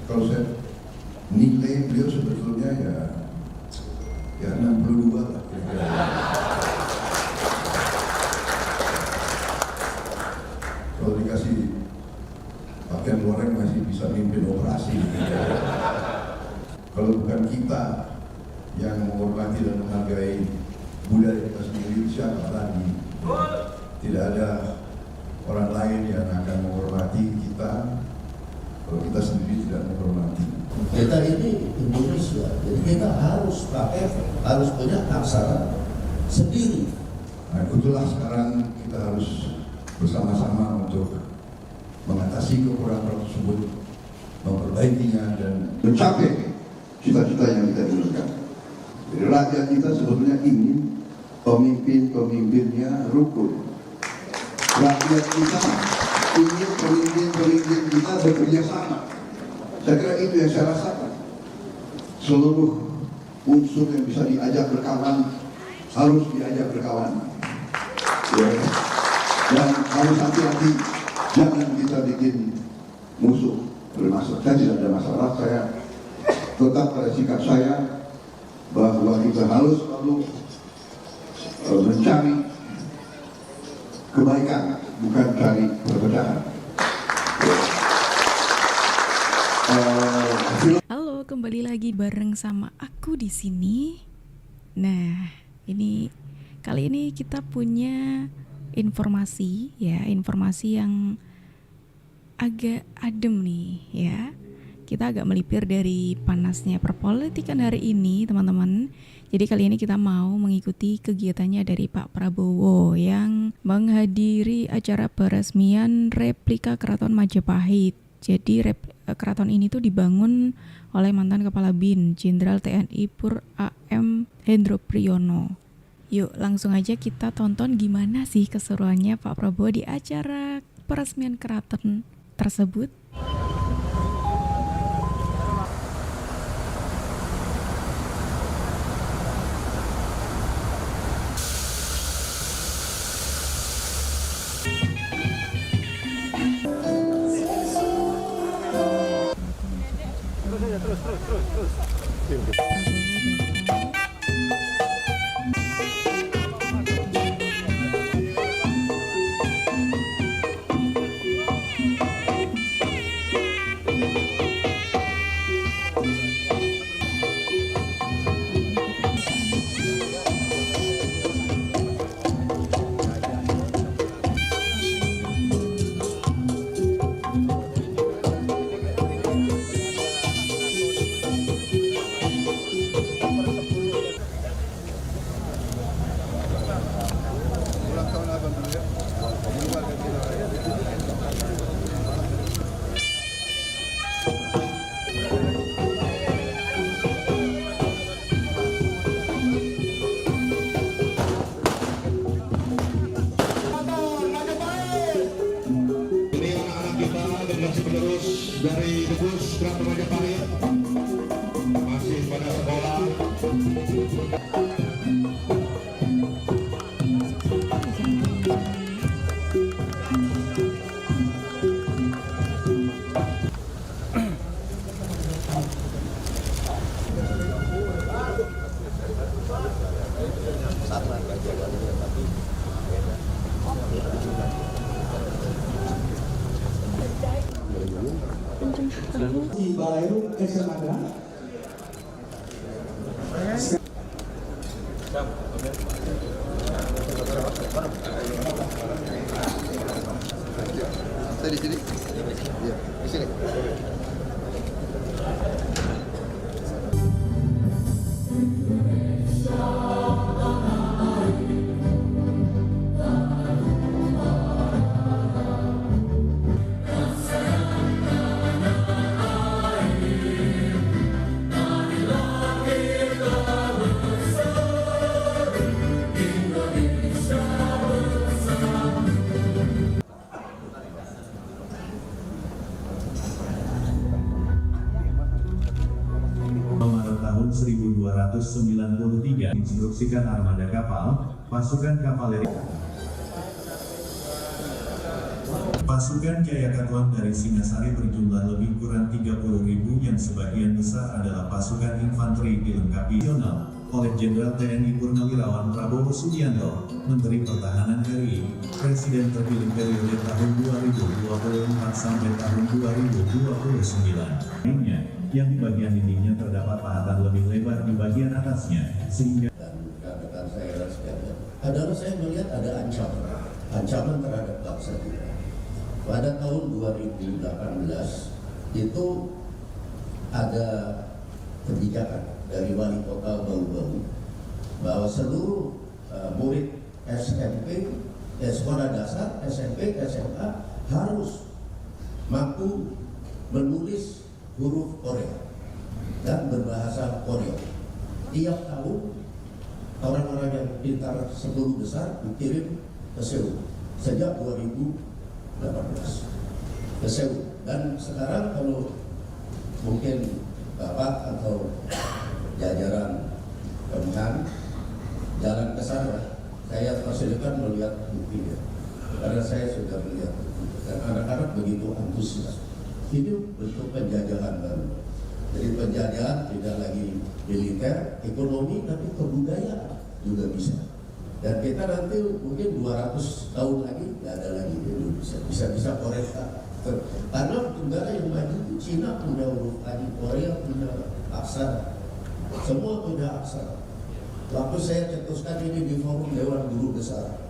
Kalau saya nilai beliau sebetulnya ya 62 lah kira-kira. Kalau dikasih pakaian goreng masih bisa mimpin operasi. Kalau bukan kita yang menghormati dan menghargai budaya kita sendiri, siapa lagi? Tidak ada orang lain yang akan menghormati kita kalau kita sendiri tidak menghormati. Kita ini Indonesia, jadi kita harus punya aksara sendiri. Nah, itulah sekarang kita harus bersama-sama untuk mengatasi kekurangan tersebut, memperbaikinya dan mencapai cita-cita yang kita inginkan. Jadi rakyat kita sebetulnya ingin pemimpin-pemimpinnya rukun. Rakyat kita ingin pemimpin-pemimpin kita bekerja sama. Saya kira itu yang saya rasakan. Seluruh unsur yang bisa diajak berkawan harus diajak berkawan. Ya. Dan harus hati-hati, jangan kita bikin musuh bermasalah. Saya tidak ada masalah, saya tetap pada sikap saya bahwa kita harus selalu mencari kebaikan, bukan cari perpecahan. Halo, kembali lagi bareng sama aku di sini. Nah, kali ini kita punya informasi yang agak adem nih ya. Kita agak melipir dari panasnya perpolitikan hari ini, teman-teman. Jadi kali ini kita mau mengikuti kegiatannya dari Pak Prabowo yang menghadiri acara peresmian replika Keraton Majapahit. Jadi keraton ini tuh dibangun oleh mantan Kepala BIN, Jenderal TNI Pur AM Hendro Priyono. Yuk langsung aja kita tonton gimana sih keseruannya Pak Prabowo di acara peresmian keraton tersebut. Penerus dari Debus Keraton Majapahit masih pada sekolah. Di Balai Kesehatan. Di sini? Iya, di sini. Tahun 1293 instruksikan armada kapal, pasukan kavaleri. Pasukan Jayakatuang dari Singasari berjumlah lebih kurang 30.000 yang sebagian besar adalah pasukan infanteri dilengkapi nasional oleh Jenderal TNI Purnawirawan Prabowo Subianto, Menteri Pertahanan RI, Presiden terpilih periode tahun 2024 sampai tahun 2029. Lainnya, yang di bagian dindingnya terdapat pahatan lebih lebar di bagian atasnya, sehingga Dan rekan-rekan saya dan sekalian, adalah saya melihat ada ancaman terhadap bangsa kita. Pada tahun 2018 itu ada kebijakan dari wali kota Bau-Bau bahwa seluruh murid SMP, sekolah dasar, SMP, SMA harus mampu menulis huruf Korea dan berbahasa Korea. Tiap tahun orang-orang yang pintar 10 besar dikirim ke Seoul sejak 2018 ke Seoul. Dan sekarang kalau mungkin Bapak atau jajaran Kemhan jalan ke sana, saya persilakan melihat buktinya karena saya sudah melihat dan anak-anak begitu antusias. Ini bentuk penjajahan baru. Jadi penjajahan tidak lagi militer, ekonomi, tapi kebudayaan juga bisa. Dan kita nanti mungkin 200 tahun lagi tidak ada lagi Indonesia, bisa Korea. Karena negara yang maju itu Cina punya huruf tadi, Korea punya aksara, semua punya aksara. Waktu saya cetuskan ini di forum Dewan Guru Besar,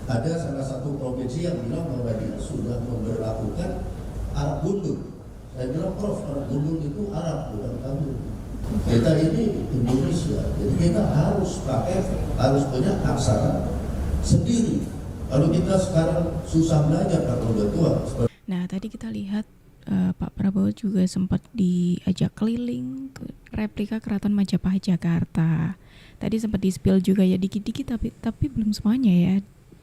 ada salah satu provinsi yang bilang bahwa dia sudah memberlakukan Arab Gundul. Saya bilang, Prof, Arab Gundul itu Arab, bukan kamu. Kita ini Indonesia, jadi kita harus punya aksara sendiri. Kalau kita sekarang susah belajar karena udah tua. Nah, tadi kita lihat Pak Prabowo juga sempat diajak keliling ke replika Keraton Majapahit Jakarta. Tadi sempat di-spill juga ya dikit-dikit tapi belum semuanya ya.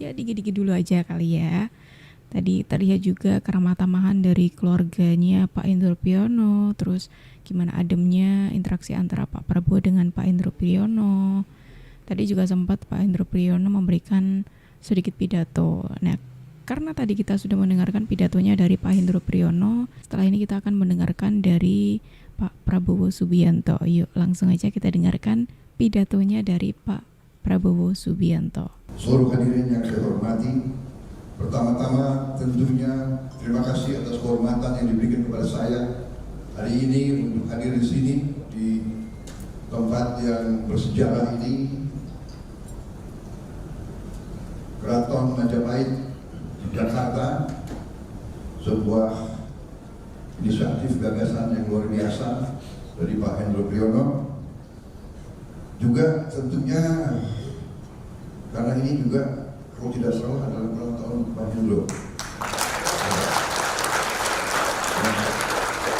Ya dikit-dikit dulu aja kali ya. Tadi terlihat juga keramah tamahan dari keluarganya Pak Indro Priyono, terus gimana ademnya interaksi antara Pak Prabowo dengan Pak Indro Priyono. Tadi juga sempat Pak Indro Priyono memberikan sedikit pidato. Nah, karena tadi kita sudah mendengarkan pidatonya dari Pak Indro Priyono, setelah ini kita akan mendengarkan dari Pak Prabowo Subianto. Yuk langsung aja kita dengarkan pidatonya dari Pak Prabowo Subianto. Seluruh hadirin yang saya hormati, pertama-tama tentunya terima kasih atas kehormatan yang diberikan kepada saya hari ini untuk hadir di sini di tempat yang bersejarah ini, Keraton Majapahit Jakarta, sebuah inisiatif gagasan yang luar biasa dari Pak Hendro Priyono. Juga tentunya karena ini juga kalau tidak salah adalah ulang tahun Pak Hendro.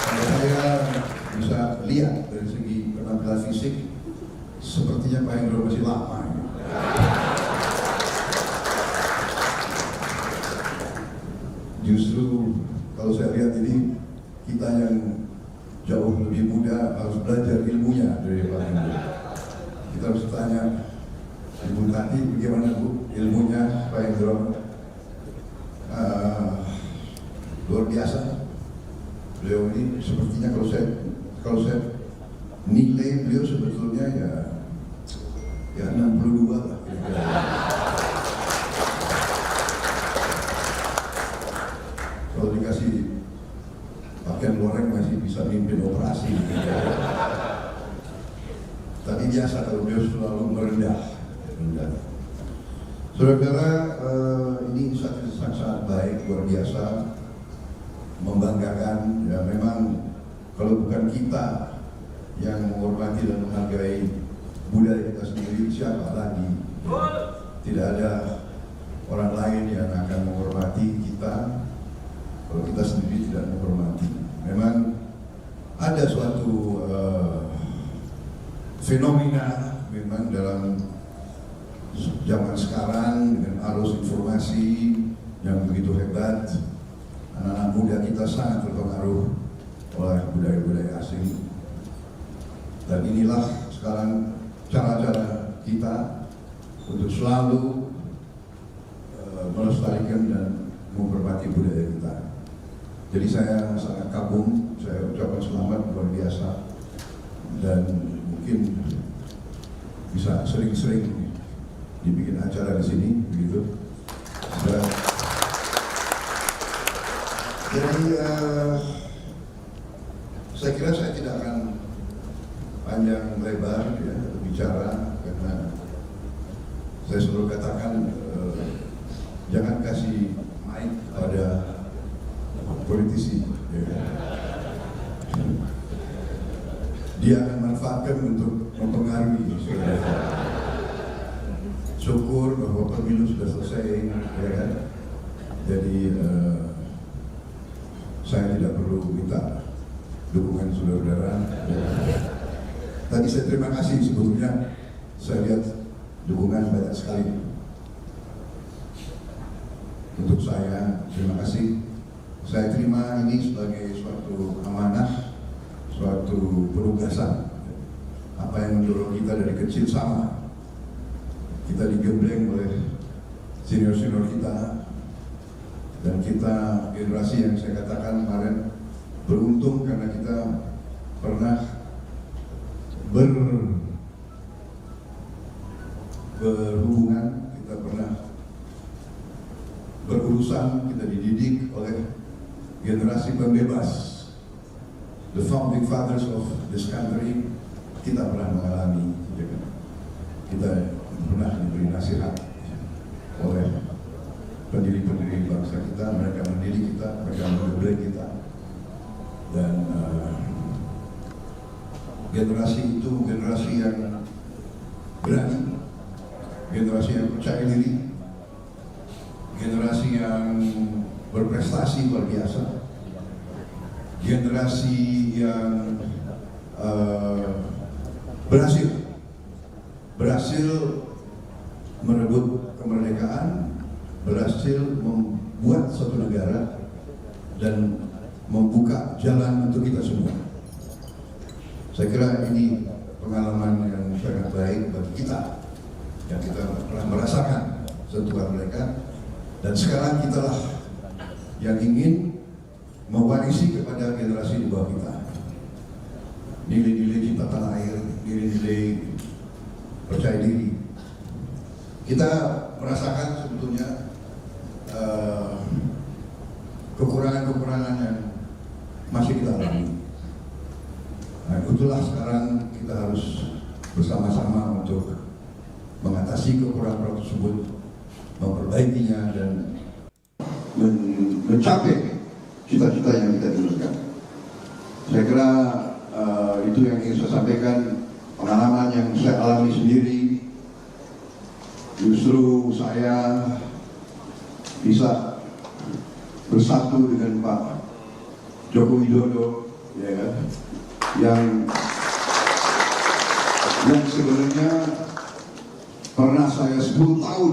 Kalau saya bisa lihat dari segi penampilan fisik, sepertinya Pak Hendro masih lama. Justru kalau saya lihat ini, kita yang jauh lebih muda harus belajar ilmunya dari Pak Hendro. Kita harus tanya Ibu Tati, bagaimana Bu ilmunya Pak Hendro? Luar biasa. Beliau ini sepertinya kalau saya nilai beliau sebetulnya ya 62 lah kira-kira. Kalau dikasih pakaian goreng masih bisa mimpin operasi. Tadi biasa kalau beliau selalu merendah. Saudara, ini sangat baik, luar biasa, membanggakan. Ya memang kalau bukan kita yang menghormati dan menghargai budaya kita sendiri, siapa lagi? Tidak ada orang lain yang akan menghormati kita kalau kita sendiri tidak menghormati. Memang ada suatu fenomena memang dalam zaman sekarang dengan arus informasi yang begitu hebat, anak-anak muda kita sangat terpengaruh oleh budaya-budaya asing. Dan inilah sekarang cara-cara kita untuk selalu melestarikan dan menghormati budaya kita. Jadi saya sangat kagum, saya ucapkan selamat luar biasa, dan mungkin bisa sering-sering dibikin acara di sini, begitu. Dan, jadi saya kira saya tidak akan panjang lebar ya bicara, karena saya selalu katakan jangan kasih mic pada politisi, ya. Dia akan manfaatkan untuk mempengaruhi. Syukur bahwa pemilu sudah selesai, ya kan? Jadi saya tidak perlu minta dukungan saudara-saudara. Ya. Tadi saya terima kasih, sebetulnya saya lihat dukungan banyak sekali untuk saya. Terima kasih. Saya terima ini sebagai suatu amanah, suatu penugasan. Apa yang mendorong kita dari kecil sama. Kita digembleng oleh senior-senior kita, dan kita generasi yang saya katakan kemarin beruntung karena kita pernah berhubungan, kita pernah berurusan, kita dididik oleh generasi pembebas, the founding fathers of this country. Kita pernah mengalami, kita pernah diberi nasihat oleh pendiri-pendiri bangsa kita. Mereka mendidik kita, mereka mendidik kita, dan generasi itu generasi yang berani, generasi yang percaya diri, generasi yang berprestasi luar biasa, generasi yang berhasil merebut kemerdekaan, berhasil membuat suatu negara, dan membuka jalan untuk kita semua. Saya kira ini pengalaman yang sangat baik bagi kita, yang kita pernah merasakan sentuhan mereka, dan sekarang kitalah yang ingin mewarisi kepada generasi di bawah kita nilai-nilai cinta tanah air, nilai-nilai percaya diri. Kita merasakan sebetulnya kekurangan-kekurangan yang masih kita alami. Nah, itulah sekarang kita harus bersama-sama untuk mengatasi kekurangan tersebut, memperbaikinya, dan mencapai cita-cita yang kita inginkan. Saya kira itu yang ingin saya sampaikan. Pengalaman yang saya alami sendiri, justru saya bisa bersatu dengan Pak Joko Widodo, ya kan? yang sebenarnya pernah saya 10 tahun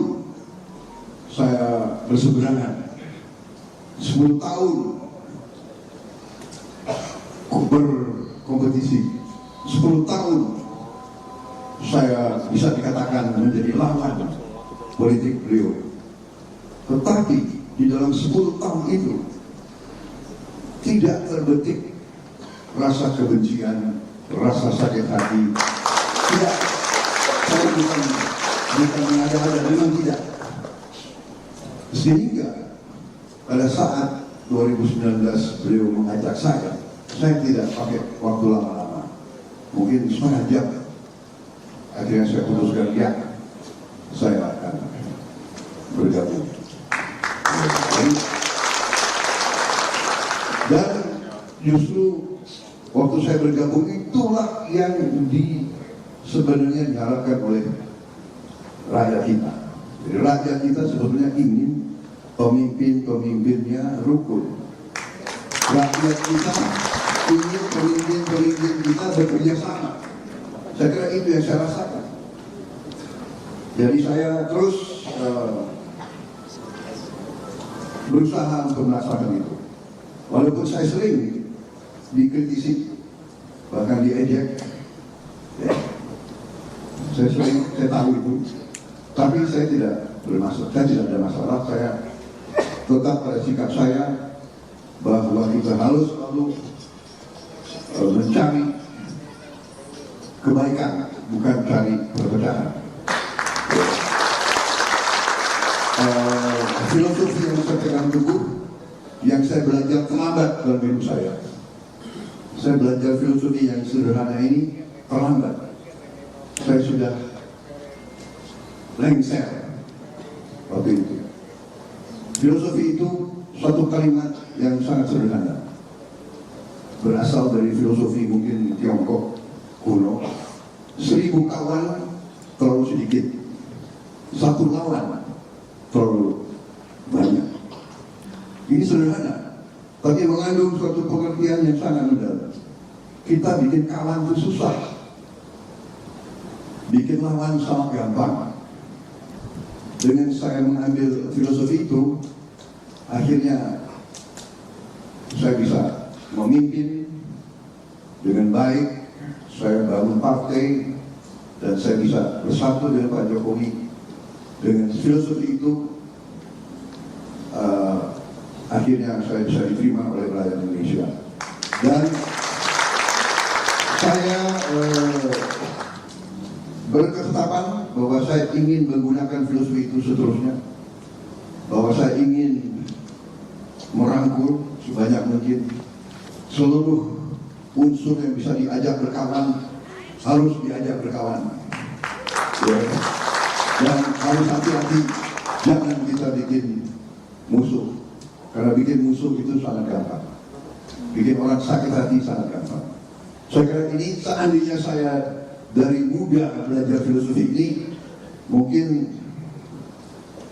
saya berseberangan, 10 tahun berkompetisi, 10 tahun saya bisa dikatakan menjadi lawan politik beliau. Tetapi di dalam 10 tahun itu tidak terbetik rasa kebencian, rasa sakit hati. Tidak, saya bukan mengada-ada, memang tidak. Sehingga pada saat 2019 beliau mengajak saya tidak pakai waktu lama-lama, mungkin setengah jam. Akhirnya saya putuskan, ya, saya akan bergabung. Dan justru waktu saya bergabung itulah yang sebenarnya diharapkan oleh rakyat kita. Jadi rakyat kita sebetulnya ingin pemimpin-pemimpinnya rukun. Rakyat kita ingin pemimpin-pemimpin kita bekerja sama. Saya kira itu yang saya rasakan. Jadi saya terus berusaha untuk merasakan itu. Walaupun saya sering dikritisi, bahkan diejek, ya. Saya tahu itu, tapi saya tidak bermasalah. Saya tidak ada masalah. Saya tetap pada sikap saya bahwa kita harus selalu mencari kebaikan, bukan cari perpecahan. Filosofi yang saya pegang teguh, yang saya belajar terlambat dalam hidup saya. Saya belajar filosofi yang sederhana ini terlambat. Saya sudah lengser waktu itu. Filosofi itu suatu kalimat yang sangat sederhana. Berasal dari filosofi mungkin Tiongkok kuno. 1000 kawan terlalu sedikit, 1 lawan terlalu banyak. Ini sederhana, tapi mengandung suatu pengertian yang sangat mendalam. Kita bikin kawan itu susah, bikin lawan sangat gampang. Dengan saya mengambil filosofi itu, akhirnya saya bisa memimpin dengan baik. Saya bangun partai dan saya bisa bersatu dengan Pak Jokowi. Dengan filosofi itu, akhirnya saya bisa diterima oleh rakyat Indonesia. Dan saya berketetapan bahwa saya ingin menggunakan filosofi itu seterusnya, bahwa saya ingin merangkul sebanyak mungkin seluruh unsur yang bisa diajak berkawan, harus diajak berkawan. Ya. Dan harus hati-hati, jangan kita bikin musuh, karena bikin musuh itu sangat gampang, bikin orang sakit hati sangat gampang. Saya kira ini, seandainya saya dari muda belajar filosofi ini, mungkin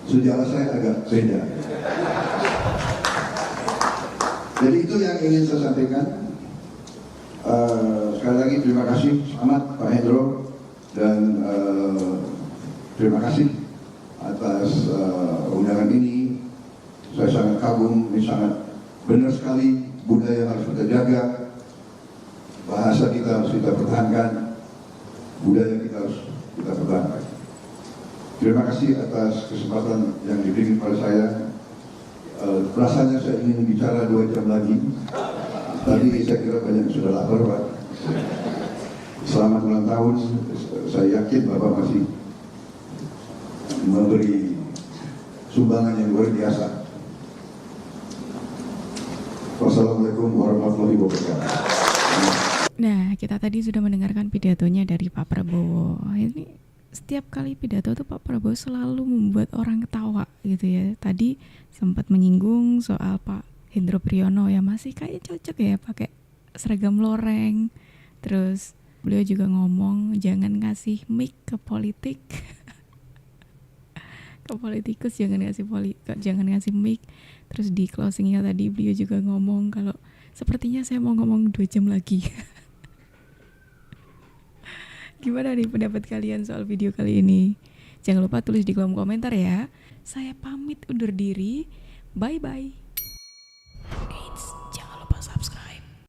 sejarah saya agak beda. Jadi itu yang ingin saya sampaikan. Sekali lagi terima kasih amat Pak Hendro, dan terima kasih atas undangan ini. Saya sangat kagum, ini sangat benar sekali, budaya harus kita jaga, bahasa kita harus kita pertahankan, budaya kita harus kita pertahankan. Terima kasih atas kesempatan yang diberikan pada saya. Rasanya saya ingin bicara 2 jam lagi, tapi saya kira banyak sudah lapar, Pak. Selamat ulang tahun. Saya yakin Bapak masih memberi sumbangan yang luar biasa. Wassalamualaikum warahmatullahi wabarakatuh. Nah, kita tadi sudah mendengarkan pidatonya dari Pak Prabowo. Ini setiap kali pidato tuh Pak Prabowo selalu membuat orang ketawa gitu ya. Tadi sempat menyinggung soal Pak Hendro Priyono ya, masih kayak cocok ya pakai seragam loreng. Terus beliau juga ngomong jangan ngasih mic ke politik. Ke politikus jangan ngasih mic. Terus di closingnya tadi beliau juga ngomong kalau sepertinya saya mau ngomong 2 jam lagi. Gimana nih pendapat kalian soal video kali ini? Jangan lupa tulis di kolom komentar ya. Saya pamit undur diri. Bye-bye.